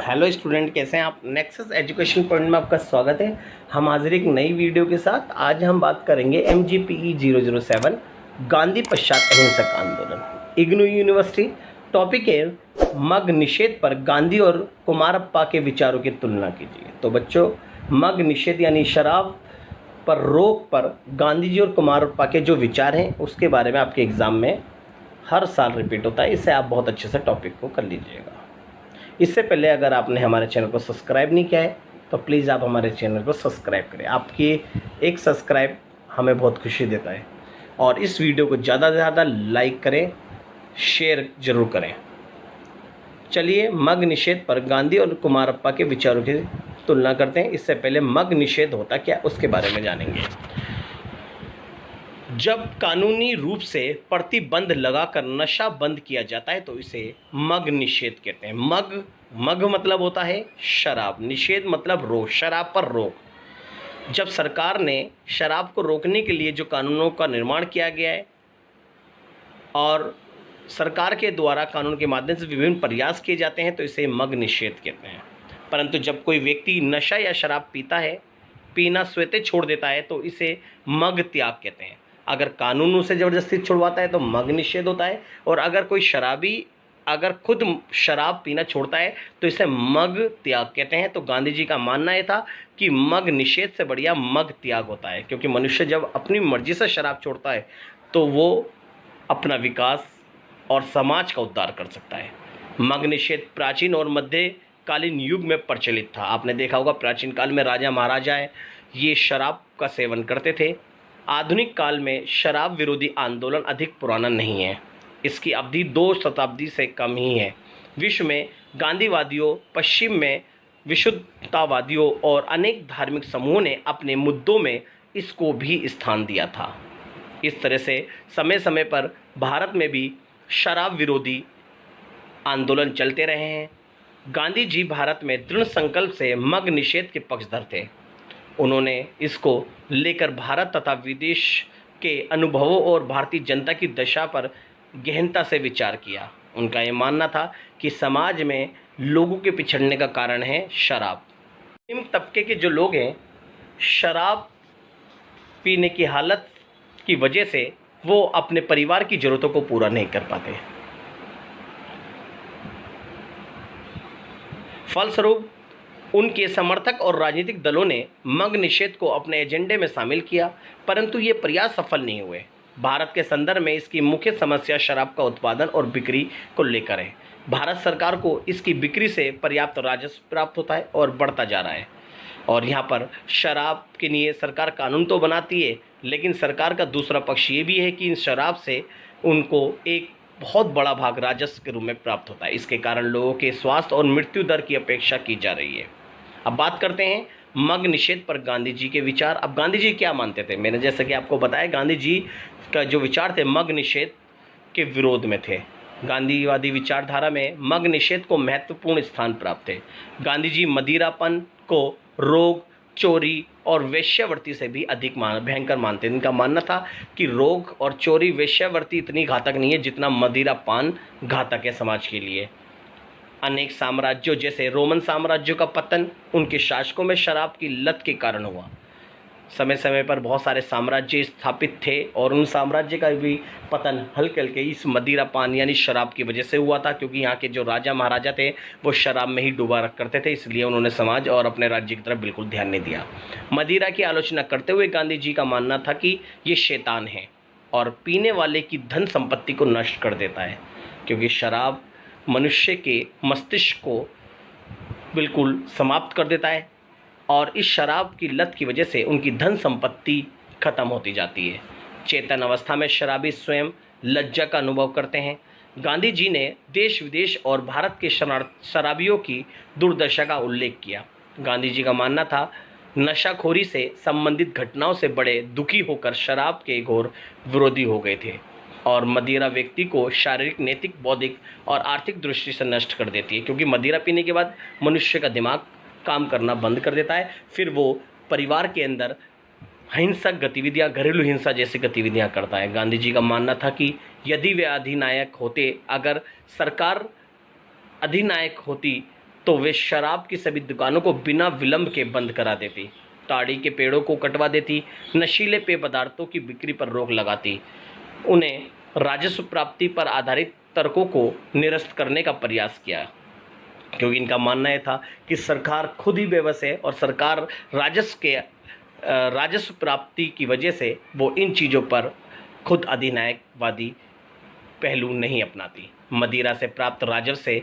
Hello student, कैसे हैं आप। नेक्सस एजुकेशन पॉइंट में आपका स्वागत है। हम हाजिर एक नई वीडियो के साथ। आज हम बात करेंगे MGPE 007 गांधी पश्चात अहिंसक आंदोलन, इग्नू यूनिवर्सिटी। टॉपिक है मग निषेध पर गांधी और कुमारप्पा के विचारों की तुलना कीजिए। तो बच्चों, मग निषेध यानी शराब पर रोक पर गांधी जी और कुमारप्पा के जो विचार हैं उसके बारे में आपके एग्ज़ाम में हर साल रिपीट होता है। इससे आप बहुत अच्छे से टॉपिक को कर लीजिएगा। इससे पहले अगर आपने हमारे चैनल को सब्सक्राइब नहीं किया है तो प्लीज़ आप हमारे चैनल को सब्सक्राइब करें। आपकी एक सब्सक्राइब हमें बहुत खुशी देता है। और इस वीडियो को ज़्यादा से ज़्यादा लाइक करें, शेयर ज़रूर करें। चलिए, मग निषेध पर गांधी और कुमारप्पा के विचारों की तुलना करते हैं। इससे पहले मग निषेध होता क्या उसके बारे में जानेंगे। जब कानूनी रूप से प्रतिबंध लगाकर नशा बंद किया जाता है तो इसे मग निषेध कहते हैं। मग मतलब होता है शराब, निषेध मतलब रोक, शराब पर रोक। जब सरकार ने शराब को रोकने के लिए जो कानूनों का निर्माण किया गया है और सरकार के द्वारा कानून के माध्यम से विभिन्न प्रयास किए जाते हैं तो इसे मग निषेध कहते हैं। परंतु जब कोई व्यक्ति नशा या शराब पीता है, पीना स्वतः छोड़ देता है तो इसे मग त्याग कहते हैं। अगर कानून उसे ज़बरदस्ती छुड़वाता है तो मग निषेध होता है, और अगर कोई शराबी अगर खुद शराब पीना छोड़ता है तो इसे मग त्याग कहते हैं। तो गांधी जी का मानना यह था कि मग निषेध से बढ़िया मग त्याग होता है, क्योंकि मनुष्य जब अपनी मर्जी से शराब छोड़ता है तो वो अपना विकास और समाज का उद्धार कर सकता है। मग निषेध प्राचीन और मध्यकालीन युग में प्रचलित था। आपने देखा होगा प्राचीन काल में राजा महाराजाएं ये शराब का सेवन करते थे। आधुनिक काल में शराब विरोधी आंदोलन अधिक पुराना नहीं है, इसकी अवधि 2 शताब्दी से कम ही है। विश्व में गांधीवादियों, पश्चिम में विशुद्धतावादियों और अनेक धार्मिक समूहों ने अपने मुद्दों में इसको भी स्थान दिया था। इस तरह से समय समय पर भारत में भी शराब विरोधी आंदोलन चलते रहे हैं। गांधी जी भारत में दृढ़ संकल्प से मग निषेध के पक्षधर थे। उन्होंने इसको लेकर भारत तथा विदेश के अनुभवों और भारतीय जनता की दशा पर गहनता से विचार किया। उनका ये मानना था कि समाज में लोगों के पिछड़ने का कारण है शराब। निम्न तबके के जो लोग हैं, शराब पीने की हालत की वजह से वो अपने परिवार की ज़रूरतों को पूरा नहीं कर पाते। फलस्वरूप उनके समर्थक और राजनीतिक दलों ने मग निषेध को अपने एजेंडे में शामिल किया, परंतु ये प्रयास सफल नहीं हुए। भारत के संदर्भ में इसकी मुख्य समस्या शराब का उत्पादन और बिक्री को लेकर है। भारत सरकार को इसकी बिक्री से पर्याप्त राजस्व प्राप्त होता है और बढ़ता जा रहा है। और यहाँ पर शराब के लिए सरकार कानून तो बनाती है, लेकिन सरकार का दूसरा पक्ष ये भी है कि इन शराब से उनको एक बहुत बड़ा भाग राजस्व के रूप में प्राप्त होता है। इसके कारण लोगों के स्वास्थ्य और मृत्यु दर की अपेक्षा की जा रही है। अब बात करते हैं मग निषेध पर गांधी जी के विचार। अब गांधी जी क्या मानते थे। मैंने जैसा कि आपको बताया, गांधी जी का जो विचार थे मग निषेध के विरोध में थे। गांधीवादी विचारधारा में मग निषेध को महत्वपूर्ण स्थान प्राप्त है। गांधी जी मदिरापन को रोग, चोरी और वेश्यावृत्ति से भी अधिक भयंकर मानते हैं। इनका मानना था कि रोग और चोरी, वेश्यावृत्ति इतनी घातक नहीं है जितना मदिरापान घातक है समाज के लिए। अनेक साम्राज्यों जैसे रोमन साम्राज्य का पतन उनके शासकों में शराब की लत के कारण हुआ। समय समय पर बहुत सारे साम्राज्य स्थापित थे और उन साम्राज्य का भी पतन हल्के हल्के इस मदिरापान यानी शराब की वजह से हुआ था, क्योंकि यहाँ के जो राजा महाराजा थे वो शराब में ही डूबा रख करते थे, इसलिए उन्होंने समाज और अपने राज्य की तरफ बिल्कुल ध्यान नहीं दिया। मदिरा की आलोचना करते हुए गांधी जी का मानना था कि ये शैतान है और पीने वाले की धन संपत्ति को नष्ट कर देता है, क्योंकि शराब मनुष्य के मस्तिष्क को बिल्कुल समाप्त कर देता है और इस शराब की लत की वजह से उनकी धन संपत्ति खत्म होती जाती है। चेतन अवस्था में शराबी स्वयं लज्जा का अनुभव करते हैं। गांधी जी ने देश विदेश और भारत के शराबियों की दुर्दशा का उल्लेख किया। गांधी जी का मानना था नशाखोरी से संबंधित घटनाओं से बड़े दुखी होकर शराब के घोर विरोधी हो गए थे और मदिरा व्यक्ति को शारीरिक, नैतिक, बौद्धिक और आर्थिक दृष्टि से नष्ट कर देती है, क्योंकि मदिरा पीने के बाद मनुष्य का दिमाग काम करना बंद कर देता है। फिर वो परिवार के अंदर हिंसक गतिविधियां, घरेलू हिंसा जैसी गतिविधियां करता है। गांधी जी का मानना था कि यदि वे अधिनायक होते, अगर सरकार अधिनायक होती तो वे शराब की सभी दुकानों को बिना विलंब के बंद करा देती, ताड़ी के पेड़ों को कटवा देती, नशीले पेय पदार्थों की बिक्री पर रोक लगाती, उन्हें राजस्व प्राप्ति पर आधारित तर्कों को निरस्त करने का प्रयास किया, क्योंकि इनका मानना यह था कि सरकार खुद ही बेबस है और सरकार राजस्व प्राप्ति की वजह से वो इन चीज़ों पर खुद अधिनायकवादी पहलू नहीं अपनाती। मदिरा से प्राप्त राजस्व से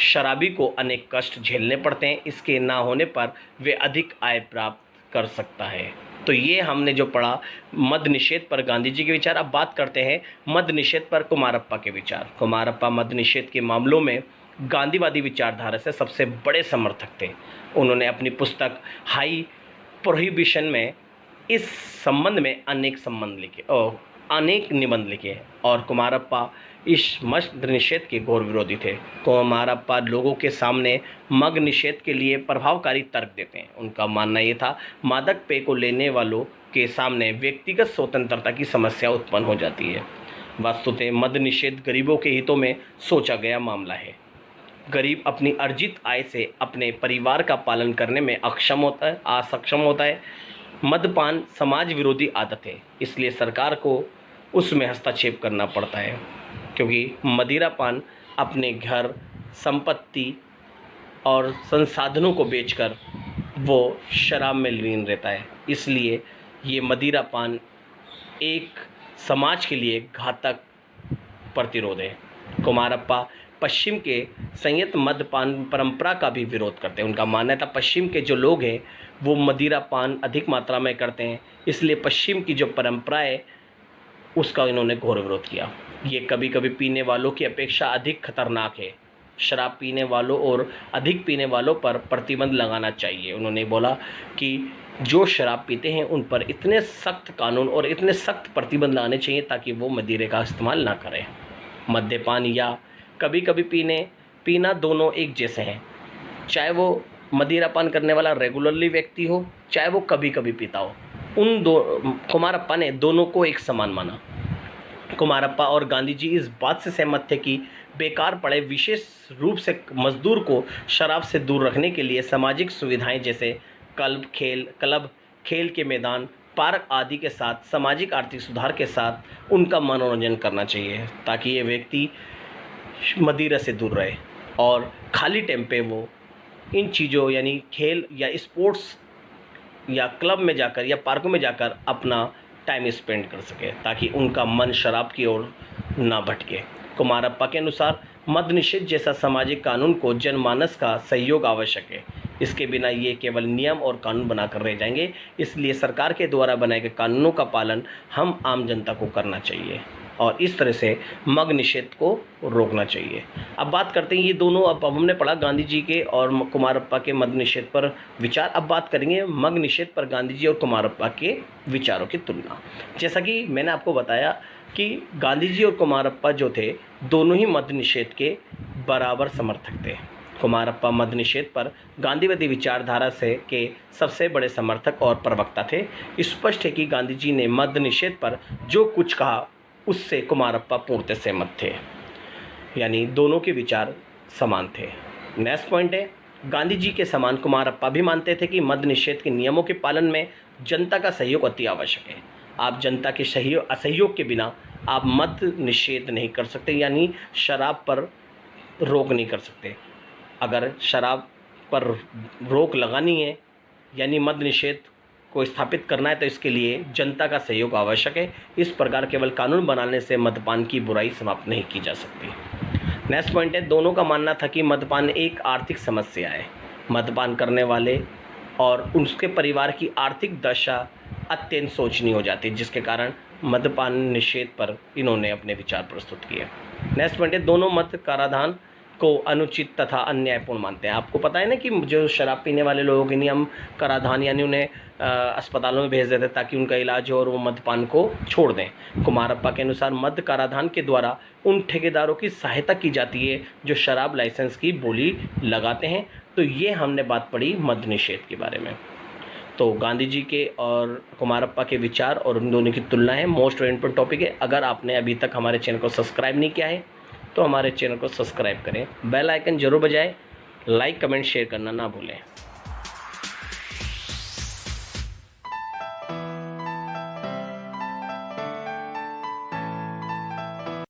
शराबी को अनेक कष्ट झेलने पड़ते हैं, इसके ना होने पर वे अधिक आय प्राप्त कर सकता है। तो ये हमने जो पढ़ा मद निषेध पर गांधी जी के विचार। अब बात करते हैं मद निषेध पर कुमारप्पा के विचार। कुमारप्पा मद निषेध के मामलों में गांधीवादी विचारधारा से सबसे बड़े समर्थक थे। उन्होंने अपनी पुस्तक हाई प्रोहिबिशन में इस संबंध में अनेक निबंध लिखे और कुमारप्पा इस मद निषेध के घोर विरोधी थे। कुमारप्पा लोगों के सामने मद निषेध के लिए प्रभावकारी तर्क देते हैं। उनका मानना ये था मादक पेय को लेने वालों के सामने व्यक्तिगत स्वतंत्रता की समस्या उत्पन्न हो जाती है। वस्तुतः मद निषेध गरीबों के हितों में सोचा गया मामला है। गरीब अपनी अर्जित आय से अपने परिवार का पालन करने में असक्षम होता है। मदपान समाज विरोधी आदत है, इसलिए सरकार को उसमें हस्तक्षेप करना पड़ता है, क्योंकि मदिरापान अपने घर, संपत्ति और संसाधनों को बेचकर वो शराब में लीन रहता है। इसलिए ये मदिरापान एक समाज के लिए घातक प्रतिरोध है। कुमारप्पा पश्चिम के संयत मद्यपान परंपरा का भी विरोध करते हैं। उनका मानना था पश्चिम के जो लोग हैं वो मदिरापान अधिक मात्रा में करते हैं, इसलिए पश्चिम की जो परंपरा है उसका इन्होंने घोर विरोध किया। ये कभी कभी पीने वालों की अपेक्षा अधिक खतरनाक है। शराब पीने वालों और अधिक पीने वालों पर प्रतिबंध लगाना चाहिए। उन्होंने बोला कि जो शराब पीते हैं उन पर इतने सख्त कानून और इतने सख्त प्रतिबंध लगाने चाहिए ताकि वो मदिरे का इस्तेमाल ना करें। मद्यपान या कभी कभी पीना दोनों एक जैसे हैं, चाहे वो मदिरापान करने वाला रेगुलरली व्यक्ति हो, चाहे वो कभी कभी पीता हो। कुमारप्पा ने दोनों को एक समान माना। कुमारप्पा और गांधी जी इस बात से सहमत थे कि बेकार पड़े विशेष रूप से मजदूर को शराब से दूर रखने के लिए सामाजिक सुविधाएं जैसे क्लब, खेल के मैदान, पार्क आदि के साथ सामाजिक आर्थिक सुधार के साथ उनका मनोरंजन करना चाहिए, ताकि ये व्यक्ति मदिरा से दूर रहे और खाली टाइम पे वो इन चीज़ों यानी खेल या स्पोर्ट्स या क्लब में जाकर या पार्कों में जाकर अपना टाइम स्पेंड कर सके, ताकि उनका मन शराब की ओर ना भटके। कुमारप्पा के अनुसार मद निषेध जैसा सामाजिक कानून को जनमानस का सहयोग आवश्यक है। इसके बिना ये केवल नियम और कानून बनाकर रह जाएंगे, इसलिए सरकार के द्वारा बनाए गए कानूनों का पालन हम आम जनता को करना चाहिए और इस तरह से मद निषेध को रोकना चाहिए। अब बात करते हैं ये दोनों, अब हमने पढ़ा गांधी जी के और कुमारप्पा के मद निषेध पर विचार। अब बात करेंगे मद निषेध पर गांधी जी और कुमारप्पा के विचारों की तुलना। जैसा कि मैंने आपको बताया कि गांधी जी और कुमारप्पा जो थे दोनों ही मद निषेध के बराबर समर्थक थे। कुमारप्पा मद निषेध पर गांधीवादी विचारधारा के सबसे बड़े समर्थक और प्रवक्ता थे। स्पष्ट है कि गांधी जी ने मद निषेध पर जो कुछ कहा उससे कुमारप्पा पूर्णतः सहमत थे, यानी दोनों के विचार समान थे। नेक्स्ट पॉइंट है, गांधी जी के समान कुमारप्पा भी मानते थे कि मद निषेध के नियमों के पालन में जनता का सहयोग अति आवश्यक है। आप जनता के असहयोग के बिना आप मद निषेध नहीं कर सकते, यानी शराब पर रोक नहीं कर सकते। अगर शराब पर रोक लगानी है यानी मद निषेध को स्थापित करना है तो इसके लिए जनता का सहयोग आवश्यक है। इस प्रकार केवल कानून बनाने से मद्यपान की बुराई समाप्त नहीं की जा सकती। नेक्स्ट पॉइंट है, दोनों का मानना था कि मद्यपान एक आर्थिक समस्या है। मद्यपान करने वाले और उसके परिवार की आर्थिक दशा अत्यंत शोचनीय हो जाती है, जिसके कारण मद्यपान निषेध पर इन्होंने अपने विचार प्रस्तुत किए। नेक्स्ट पॉइंट है, दोनों मत कराधान को अनुचित तथा अन्यायपूर्ण मानते हैं। आपको पता है ना कि जो शराब पीने वाले लोगों के नियम कराधान यानी उन्हें अस्पतालों में भेज देते ताकि उनका इलाज हो और वो मद्यपान को छोड़ दें। कुमारप्पा के अनुसार मद्य कराधान के द्वारा उन ठेकेदारों की सहायता की जाती है जो शराब लाइसेंस की बोली लगाते हैं। तो ये हमने बात पढ़ी मद्य निषेध के बारे में। तो गांधी जी के और कुमारप्पा के विचार और उन दोनों की तुलना है, मोस्ट इम्पोर्टेंट टॉपिक है। अगर आपने अभी तक हमारे चैनल को सब्सक्राइब नहीं किया है तो हमारे चैनल को सब्सक्राइब करें, बेल आइकन जरूर बजाएं लाइक कमेंट शेयर करना ना भूलें।